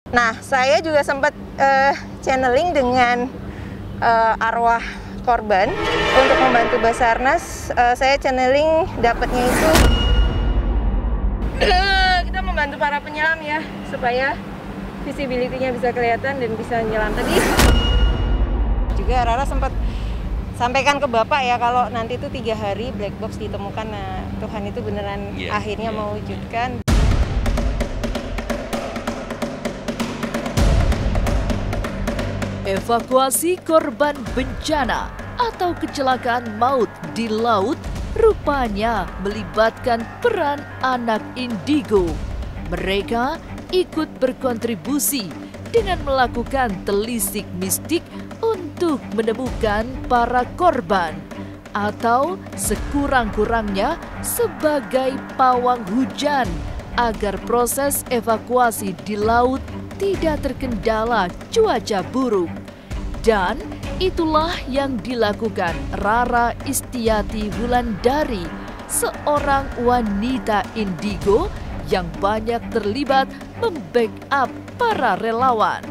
Nah, saya juga sempat channeling dengan arwah korban untuk membantu Basarnas. Saya channeling dapatnya itu kita membantu para penyelam ya, supaya visibility-nya bisa kelihatan dan bisa nyelam. Tadi juga Rara sempat sampaikan ke Bapak ya, kalau nanti itu 3 hari black box ditemukan. Nah, Tuhan itu beneran akhirnya mewujudkan. Evakuasi korban bencana atau kecelakaan maut di laut rupanya melibatkan peran anak indigo. Mereka ikut berkontribusi dengan melakukan telisik mistik untuk menemukan para korban, atau sekurang-kurangnya sebagai pawang hujan agar proses evakuasi di laut tidak terkendala cuaca buruk. Dan itulah yang dilakukan Rara Istiati Wulandari, seorang wanita indigo yang banyak terlibat membackup para relawan.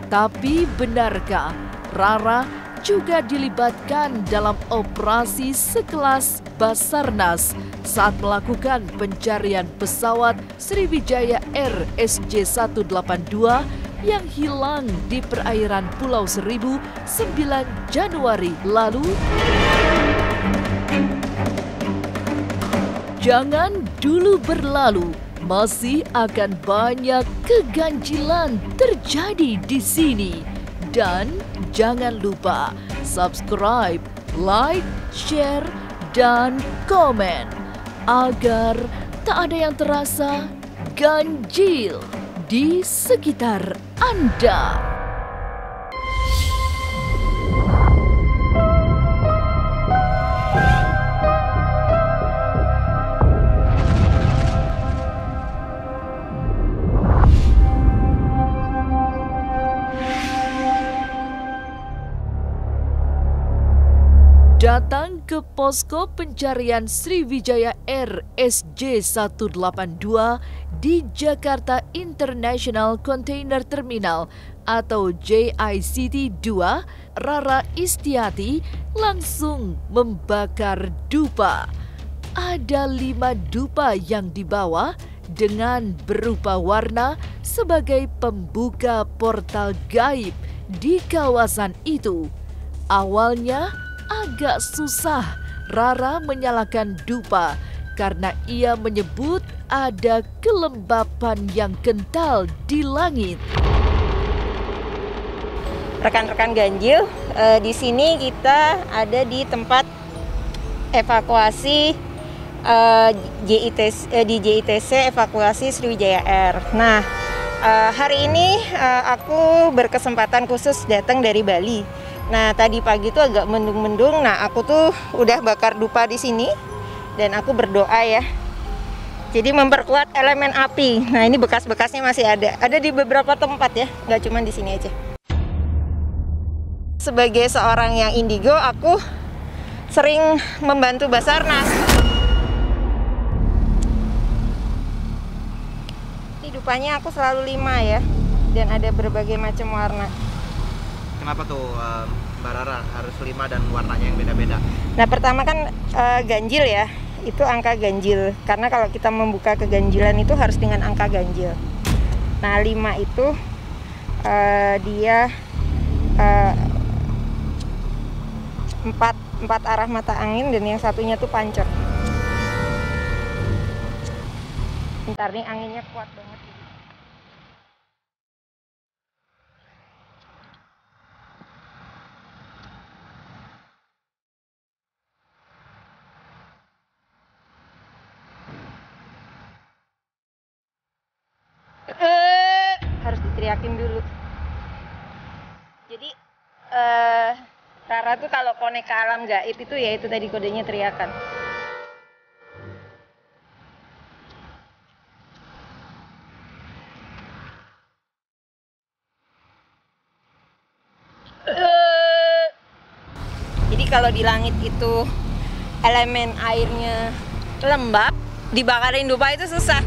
Tapi benarkah Rara juga dilibatkan dalam operasi sekelas Basarnas saat melakukan pencarian pesawat Sriwijaya Air SJ182 yang hilang di perairan Pulau Seribu 9 Januari lalu? Jangan dulu berlalu, masih akan banyak keganjilan terjadi di sini. Dan jangan lupa subscribe, like, share, dan komen agar tak ada yang terasa ganjil di sekitar Anda. Datang ke posko pencarian Sriwijaya Air SJ182 di Jakarta International Container Terminal atau JICT 2, Rara Istiati langsung membakar dupa. Ada 5 dupa yang dibawa dengan berupa warna sebagai pembuka portal gaib di kawasan itu. Awalnya agak susah Rara menyalakan dupa karena ia menyebut ada kelembapan yang kental di langit. Rekan-rekan ganjil, di sini kita ada di tempat evakuasi di JITC evakuasi Sriwijaya Air. Nah, hari ini aku berkesempatan khusus datang dari Bali. Nah, tadi pagi tuh agak mendung-mendung. Nah, aku tuh udah bakar dupa di sini dan aku berdoa ya. Jadi memperkuat elemen api. Nah, ini bekas-bekasnya masih ada. Ada di beberapa tempat ya, nggak cuma di sini aja. Sebagai seorang yang indigo, aku sering membantu Basarnas. Ini dupanya aku selalu 5 ya, dan ada berbagai macam warna. Kenapa tuh Mbak Rara harus 5 dan warnanya yang beda-beda? Nah, pertama kan ganjil ya, itu angka ganjil. Karena kalau kita membuka keganjilan itu harus dengan angka ganjil. Nah, 5 itu dia 4 arah mata angin dan yang satunya tuh pancor. Bentar nih, anginnya kuat banget. Harus diteriakin dulu. Jadi Rara tuh kalau konek ke alam gaib itu ya itu tadi kodenya teriakan. Jadi kalau di langit itu elemen airnya lembab, dibakarin dupa itu susah.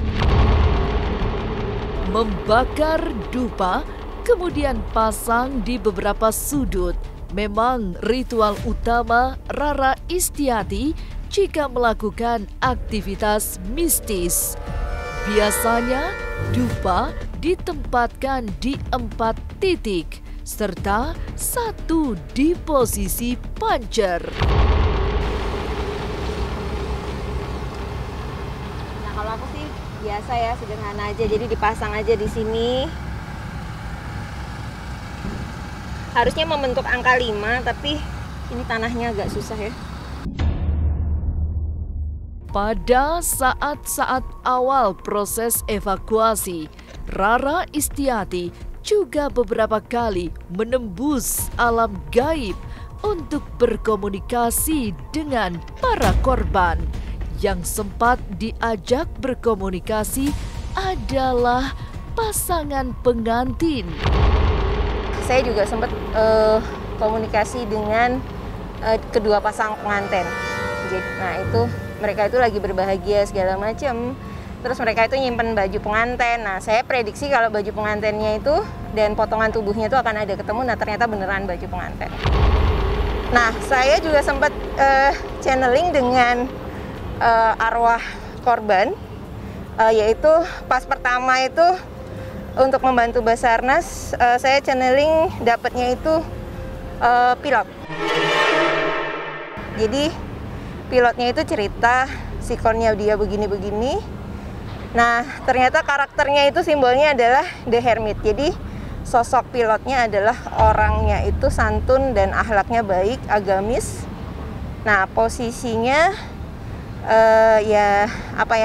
Membakar dupa, kemudian pasang di beberapa sudut, memang ritual utama Rara Istiati jika melakukan aktivitas mistis. Biasanya, dupa ditempatkan di 4 titik, serta 1 di posisi pancer. Nah, kalau aku sih biasa ya, sederhana aja, jadi dipasang aja di sini. Harusnya membentuk angka 5, tapi ini tanahnya agak susah ya. Pada saat-saat awal proses evakuasi, Rara Istiati juga beberapa kali menembus alam gaib untuk berkomunikasi dengan para korban. Yang sempat diajak berkomunikasi adalah pasangan pengantin. Saya juga sempat komunikasi dengan kedua pasang pengantin. Nah, itu mereka itu lagi berbahagia segala macam. Terus mereka itu nyimpen baju pengantin. Nah, saya prediksi kalau baju pengantinnya itu dan potongan tubuhnya itu akan ada ketemu. Nah, ternyata beneran baju pengantin. Nah, saya juga sempat channeling dengan arwah korban, yaitu pas pertama itu untuk membantu Basarnas, saya channeling dapatnya itu pilot. Jadi pilotnya itu cerita sikonnya dia begini-begini. Nah, ternyata karakternya itu simbolnya adalah The Hermit. Jadi sosok pilotnya adalah orangnya itu santun dan akhlaknya baik, agamis. Nah, posisinya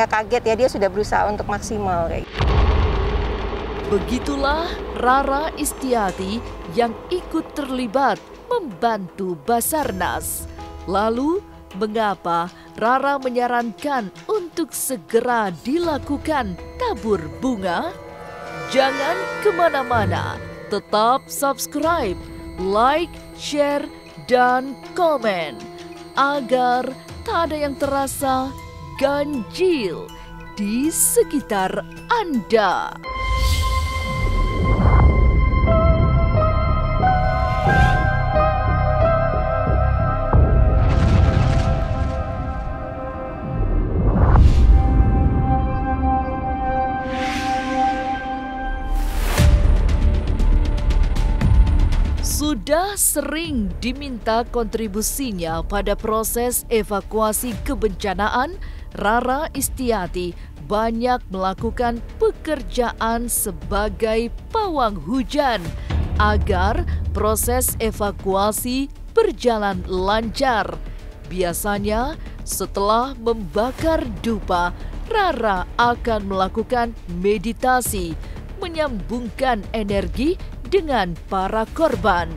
kaget ya, dia sudah berusaha untuk maksimal kayak gitu. Begitulah Rara Istiati yang ikut terlibat membantu Basarnas. Lalu, mengapa Rara menyarankan untuk segera dilakukan tabur bunga? Jangan kemana-mana, tetap subscribe, like, share, dan komen agar tak ada yang terasa ganjil di sekitar Anda. Sudah sering diminta kontribusinya pada proses evakuasi kebencanaan, Rara Istiati banyak melakukan pekerjaan sebagai pawang hujan agar proses evakuasi berjalan lancar. Biasanya setelah membakar dupa, Rara akan melakukan meditasi, menyambungkan energi dengan para korban.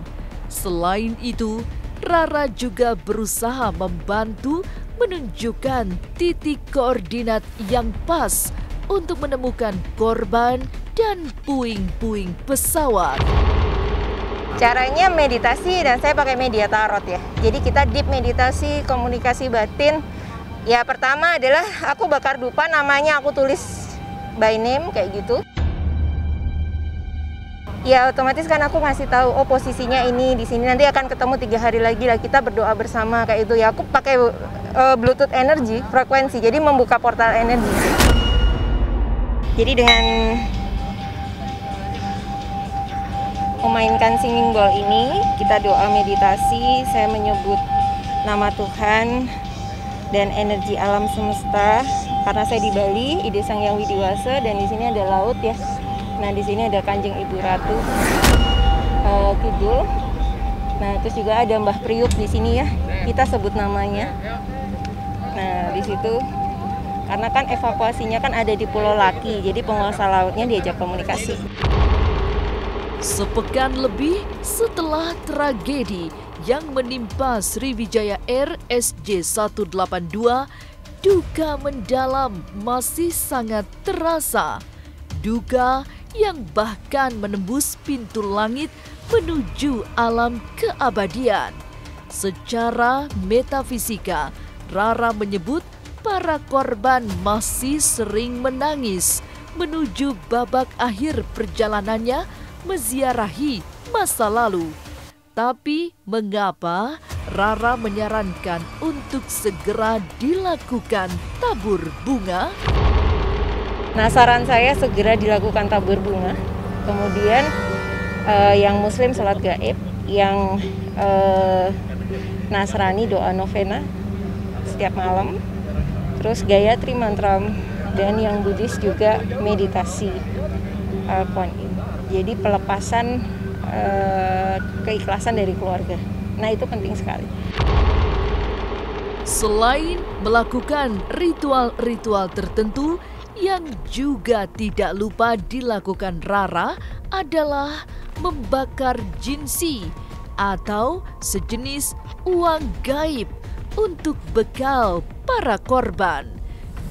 Selain itu, Rara juga berusaha membantu menunjukkan titik koordinat yang pas untuk menemukan korban dan puing-puing pesawat. Caranya meditasi, dan saya pakai media tarot ya. Jadi kita deep meditasi, komunikasi batin. Ya, pertama adalah aku bakar dupa, namanya aku tulis by name kayak gitu. Ya, otomatis kan aku ngasih tahu, oh posisinya ini di sini, nanti akan ketemu 3 hari lagi lah, kita berdoa bersama kayak itu ya. Aku pakai Bluetooth energi, frekuensi, jadi membuka portal energi. Jadi dengan memainkan singing bowl ini, kita doa meditasi, saya menyebut nama Tuhan dan energi alam semesta. Karena saya di Bali, Ide Sang Hyang Widiwasa, dan di sini ada laut ya. Nah, di sini ada Kanjeng Ibu Ratu Kidul. Nah, terus juga ada Mbah Priuk di sini ya. Kita sebut namanya. Nah, di situ karena kan evakuasinya kan ada di Pulau Laki, jadi penguasa lautnya diajak komunikasi. Sepekan lebih setelah tragedi yang menimpa Sriwijaya Air SJ182, duka mendalam masih sangat terasa. Duka yang bahkan menembus pintu langit menuju alam keabadian. Secara metafisika, Rara menyebut para korban masih sering menangis menuju babak akhir perjalanannya meziarahi masa lalu. Tapi mengapa Rara menyarankan untuk segera dilakukan tabur bunga? Nah, saran saya segera dilakukan tabur bunga. Kemudian yang Muslim sholat gaib, yang Nasrani doa novena setiap malam, terus Gayatri mantra, dan yang Buddhis juga meditasi Kuan Yin. Jadi pelepasan keikhlasan dari keluarga. Nah, itu penting sekali. Selain melakukan ritual-ritual tertentu, yang juga tidak lupa dilakukan Rara adalah membakar jinsi atau sejenis uang gaib untuk bekal para korban.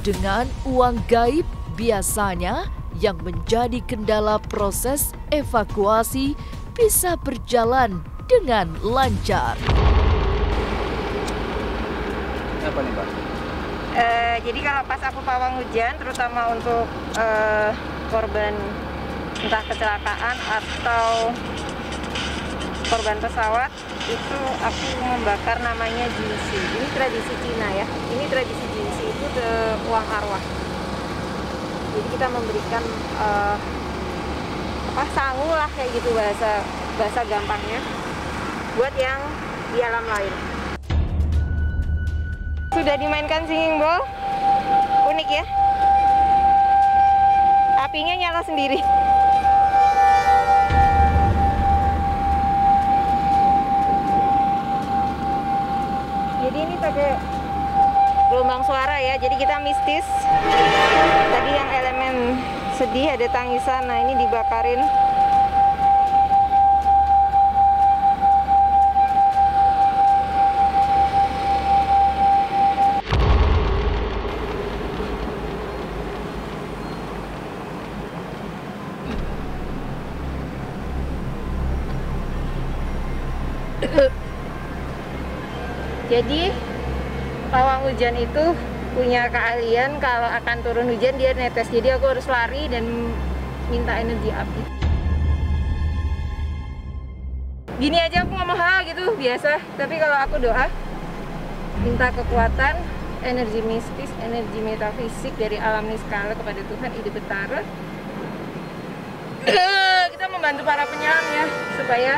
Dengan uang gaib biasanya yang menjadi kendala proses evakuasi bisa berjalan dengan lancar. Apa nih, Pak? Jadi kalau pas aku pawang hujan, terutama untuk korban entah kecelakaan atau korban pesawat, itu aku membakar namanya jinsi. Ini tradisi Cina ya. Ini tradisi jinsi itu uang arwah. Jadi kita memberikan sangu lah kayak gitu bahasa gampangnya buat yang di alam lain. Sudah dimainkan singing bowl, unik ya. Apinya nyala sendiri. Jadi ini pakai gelombang suara ya, jadi kita mistis. Tadi yang elemen sedih ada tangisan, nah ini dibakarin. Jadi pawang hujan itu punya keahlian kalau akan turun hujan dia netes. Jadi aku harus lari dan minta energi api. Gini aja aku ngomong gitu biasa. Tapi kalau aku doa minta kekuatan, energi mistis, energi metafisik dari alam niskala kepada Tuhan Ide Betara. Kita membantu para penyelam ya supaya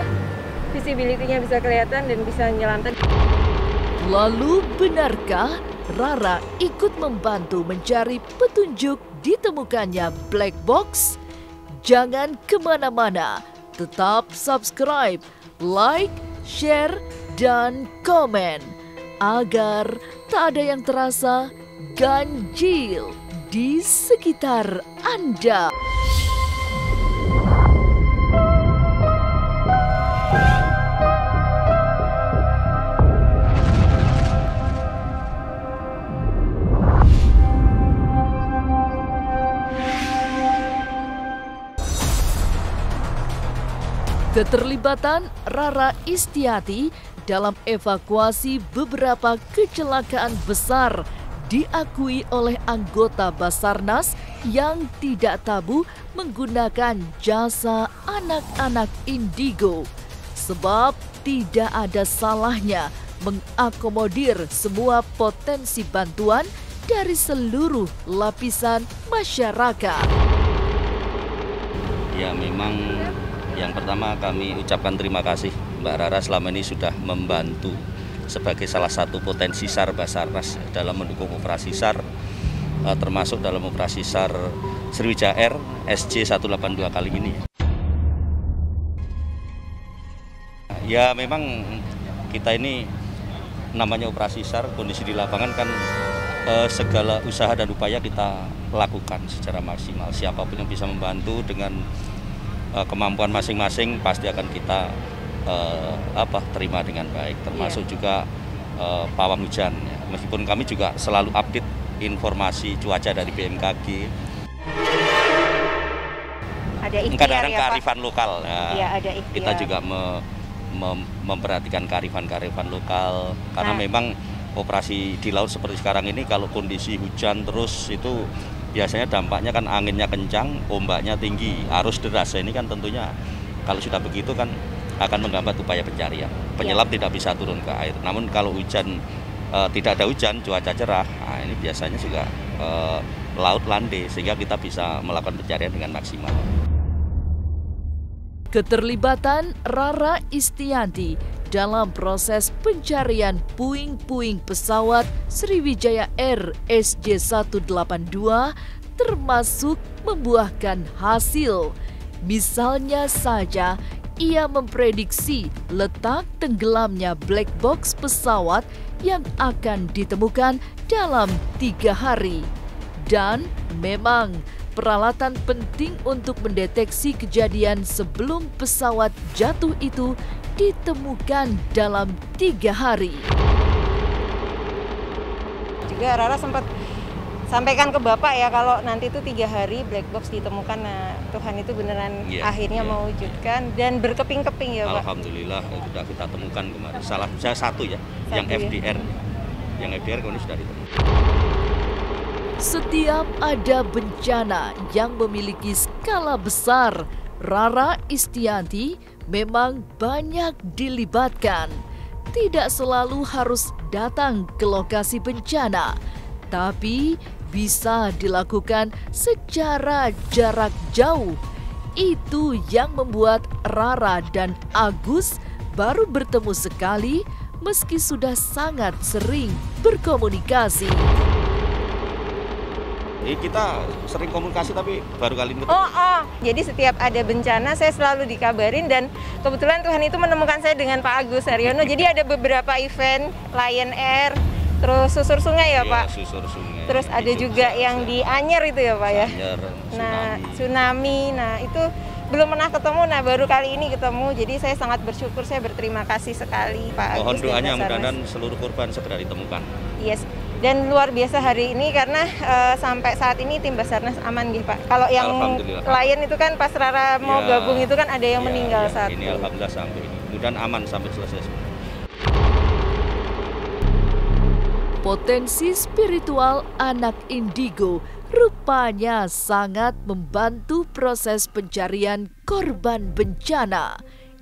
visibility-nya bisa kelihatan dan bisa menyelamkan. Lalu benarkah Rara ikut membantu mencari petunjuk ditemukannya black box? Jangan kemana-mana, tetap subscribe, like, share, dan komen agar tak ada yang terasa ganjil di sekitar Anda. Keterlibatan Rara Istiati dalam evakuasi beberapa kecelakaan besar diakui oleh anggota Basarnas yang tidak tabu menggunakan jasa anak-anak indigo. Sebab tidak ada salahnya mengakomodir semua potensi bantuan dari seluruh lapisan masyarakat. Ya, memang yang pertama kami ucapkan terima kasih Mbak Rara selama ini sudah membantu sebagai salah satu potensi SAR Basarnas dalam mendukung operasi SAR, termasuk dalam operasi SAR Sriwijaya Air SJ182 kali ini. Ya memang kita ini namanya operasi SAR, kondisi di lapangan kan segala usaha dan upaya kita lakukan secara maksimal. Siapapun yang bisa membantu dengan kemampuan masing-masing pasti akan kita terima dengan baik, termasuk juga pawang hujan. Meskipun kami juga selalu update informasi cuaca dari BMKG. Ada ikhtiar kadang-kadang ya, kearifan lokal. Ya, ada ikhtiar. Kita juga memperhatikan kearifan lokal karena memang operasi di laut seperti sekarang ini kalau kondisi hujan terus itu biasanya dampaknya kan anginnya kencang, ombaknya tinggi, arus deras. Ini kan tentunya kalau sudah begitu kan akan menghambat upaya pencarian. Penyelam tidak bisa turun ke air. Namun kalau hujan tidak ada hujan, cuaca cerah, nah ini biasanya juga laut landai sehingga kita bisa melakukan pencarian dengan maksimal. Keterlibatan Rara Istianti dalam proses pencarian puing-puing pesawat Sriwijaya Air SJ182 termasuk membuahkan hasil. Misalnya saja, ia memprediksi letak tenggelamnya black box pesawat yang akan ditemukan dalam 3 hari. Dan memang peralatan penting untuk mendeteksi kejadian sebelum pesawat jatuh itu ditemukan dalam 3 hari. Juga Rara sempat sampaikan ke Bapak ya kalau nanti itu 3 hari black box ditemukan. Nah, Tuhan itu beneran akhirnya mewujudkan dan berkeping-keping ya Pak. Alhamdulillah sudah kita temukan kemarin. Salah satu ya, yang FDR. Yang FDR kemudian sudah ditemukan. Setiap ada bencana yang memiliki skala besar, Rara Istianti memang banyak dilibatkan. Tidak selalu harus datang ke lokasi bencana, tapi bisa dilakukan secara jarak jauh. Itu yang membuat Rara dan Agus baru bertemu sekali meski sudah sangat sering berkomunikasi. Kita sering komunikasi tapi baru kali ini ketemu. Jadi setiap ada bencana saya selalu dikabarin dan kebetulan Tuhan itu menemukan saya dengan Pak Agus Haryono. Jadi ada beberapa event Lion Air, terus susur sungai ya Pak. Susur sungai. Terus ada juga yang di Anyer itu ya Pak ya. Anyer, tsunami. Nah itu belum pernah ketemu. Nah baru kali ini ketemu. Jadi saya sangat bersyukur, saya berterima kasih sekali Pak Agus. Mohon doanya mudah-mudahan seluruh korban segera ditemukan. Yes. Dan luar biasa hari ini karena sampai saat ini tim Basarnas aman gitu Pak. Kalau yang Lion itu kan pas Rara mau gabung itu kan ada yang meninggal saat ini. Alhamdulillah sampai ini. Mudah-mudahan aman sampai selesai semua. Potensi spiritual anak indigo rupanya sangat membantu proses pencarian korban bencana.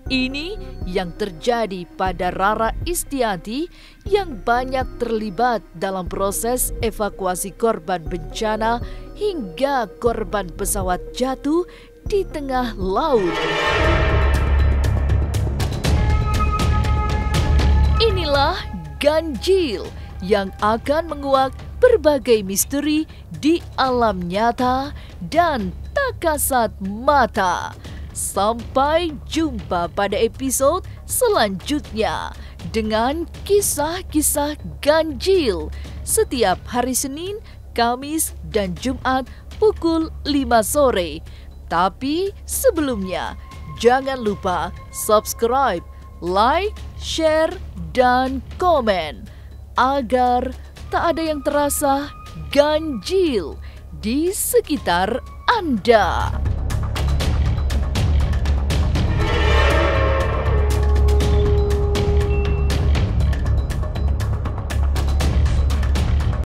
Ini yang terjadi pada Rara Istianti yang banyak terlibat dalam proses evakuasi korban bencana hingga korban pesawat jatuh di tengah laut. Inilah ganjil yang akan menguak berbagai misteri di alam nyata dan tak kasat mata. Sampai jumpa pada episode selanjutnya dengan kisah-kisah ganjil setiap hari Senin, Kamis, dan Jumat pukul 5 sore. Tapi sebelumnya, jangan lupa subscribe, like, share, dan komen agar tak ada yang terasa ganjil di sekitar Anda.